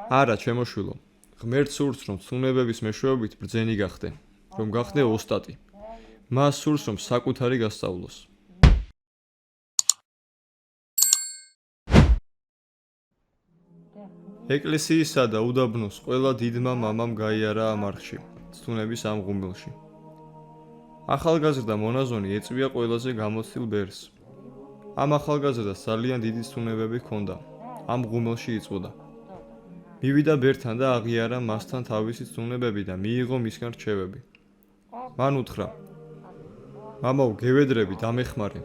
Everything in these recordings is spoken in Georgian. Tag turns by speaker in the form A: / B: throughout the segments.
A: არა, ჩემოშვილო, ღმერთს სურს, რომ ცნუნებების მეშვეობით ბრძენი გახდე, რომ გახდე ოსტატი. მას სურს, რომ საკუთარი გასწავლოს. ეკლესიისა და უდაბნოს ყველა დიდმა მამამ გაიარა ამ არხში, ცნუნების ამ ღუმელში. ახალგაზრდა მონაზონი ეწვია ყველაზე გამოცდილ ბერს. ამ ახალგაზრდას ძალიან დიდი ცნუნებები ჰქონდა, ამ ღუმელში იწვოდა. მივიდა ბერთან და აღიარა მასთან თავისი ცნუნებები და მიიღო მისგან რჩევები. მან უთხრა: მამაო, გევედრები, დამეხმარე,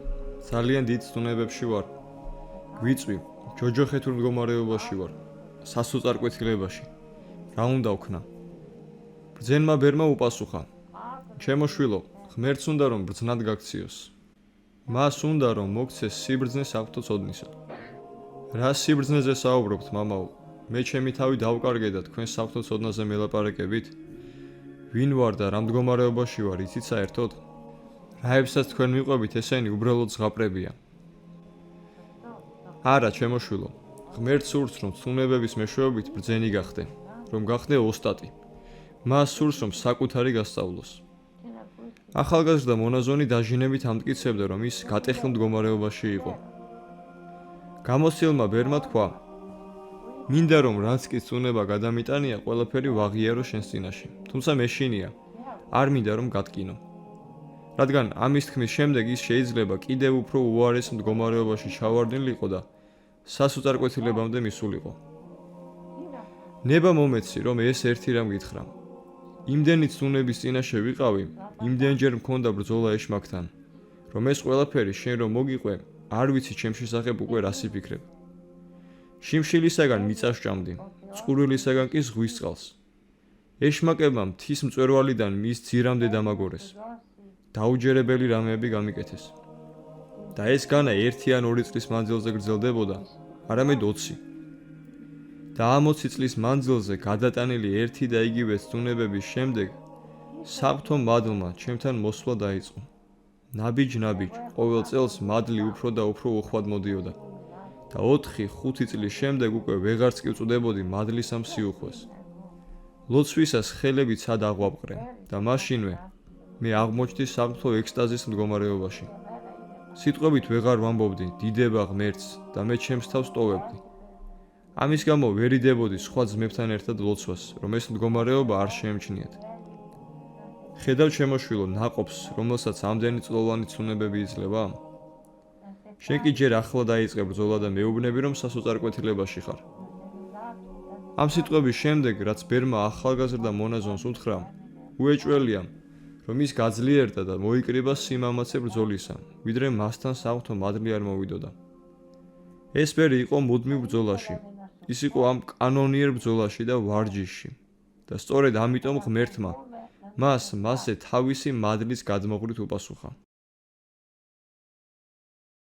A: ძალიან დიდ ცნუნებებში ვარ. გვიწვი, ჯოჯოხეთურ მდგომარეობაში ვარ, სასოწარკვეთილებაში. რა უნდა ვქნა? ბრძენმა ბერმა უპასუხა: ჩემოშვილო, ღმერთს უნდა რომ ბრძნად გაქციოს. მას უნდა რომ მოგცეს სიბრძნე საღვთო ცოდნისა. რა სიბრძნეზე საუბრობთ, მამაო? მე ჩემი თავი დავკარგე და თქვენ საღვთო ცოდნაზე მელაპარაკებით? ვინ ვარ და რა მდგომარეობაში ვარ, იცით საერთოდ? რაებსაც თქვენ მიყვებით, ესენი უბრალოდ ზღაპრებია. არა, ჩემოშვილო, ღმერთს სურს, რომ ცნუნებების მეშვეობით ბრძენი გახდე, რომ გახდე ოსტატი. მას სურს, რომ საკუთარი გასწავლოს. ახალგაზრდა მონაზონი დაჟინებით ამტკიცებდა, რომ ის გატეხილ მდგომარეობაში იყო. გამოცდილმა ბერმა თქვა: მინდა რომ რაც კი ცუნება გადამიტანია, ყველაფერი ვაღიარო შენს წინაშე, თუმცა მეშინია, არ მინდა რომ გატკინო. რადგან ამის თქმის შემდეგ ის შეიძლება კიდევ უფრო უარეს მდგომარეობაში ჩავარდნილიყო და სასოწარკვეთილებამდე მისულიყო. ნება მომეცი, რომ ეს ერთი რამ გითხრა. იმდენი ცნუნების წინაშე ვიყავი, იმდენჯერ მქონდა ბრძოლა ეშმაკთან, რომ ეს ყველაფერი შენ რომ მოგიყვე, არ ვიცი ჩემ შესახებ უკვე რას იფიქრებ. შიმშილისაგან მიწას ჭამდი, წყურვილისაგან კი ზღვის წყალს. ეშმაკებმა მთის მწვერვალიდან მის ძირამდე დამაგორეს. დაუჯერებელი რამეები გამიკეთეს. და ეს განა 1 ან 2 წლის მანძილზე გრძელდებოდა, არამედ 20. და ამ 20 წლის მანძილზე გადატანილი ერთი და იგივე ცნუნებების შემდეგ საღვთო მადლმა ჩემთან მოსვლა დაიწყო. ნაბიჯ-ნაბიჯ, ყოველ წელს მადლი უფრო და უფრო უხვად მოდიოდა. და 4-5 წლის შემდეგ უკვე ვეღარც კი ვწვდებოდი მადლის ამ სიუხვეს. ლოცვისას ხელები ცად აღვაპყრე და მაშინვე მე აღმოჩნდი საღვთო ექსტაზის მდგომარეობაში. სიტყვებით ვეღარ ვამბობდი დიდება ღმერთს და მე ჩემს თავს ტოვებდი. ამის გამო ვერ იდებოდი სხვა ძმებთან ერთად ლოცვას, რომ ეს მდგომარეობა არ შეემჩნიათ. ხედავ ჩემოშვილო ნაყოფს, რომელსაც ამდენი წლოვანი ცნუნებები იძლევა? შენ კი ჯერ ახლა დაიწყე ბრძოლა და მეუბნები, რომ სასოწარკვეთილებაში ხარ. ამ სიტყვების შემდეგ, რაც ბერმა ახალგაზრდა მონაზონს უთხრა, უეჭველია, რომ ის გაძლიერდა და მოიკრიბა სიმამაცე ბრძოლისა, ვიდრე მასთან საღვთო მადლი არ მოვიდოდა. ეს ბერი იყო მუდმივ ბრძოლაში, ის იყო ამ კანონიერ ბრძოლაში და ვარჯიშში და სწორედ ამიტომ ღმერთმა მასზე თავისი მადლის გადმოღვრით უპასუხა.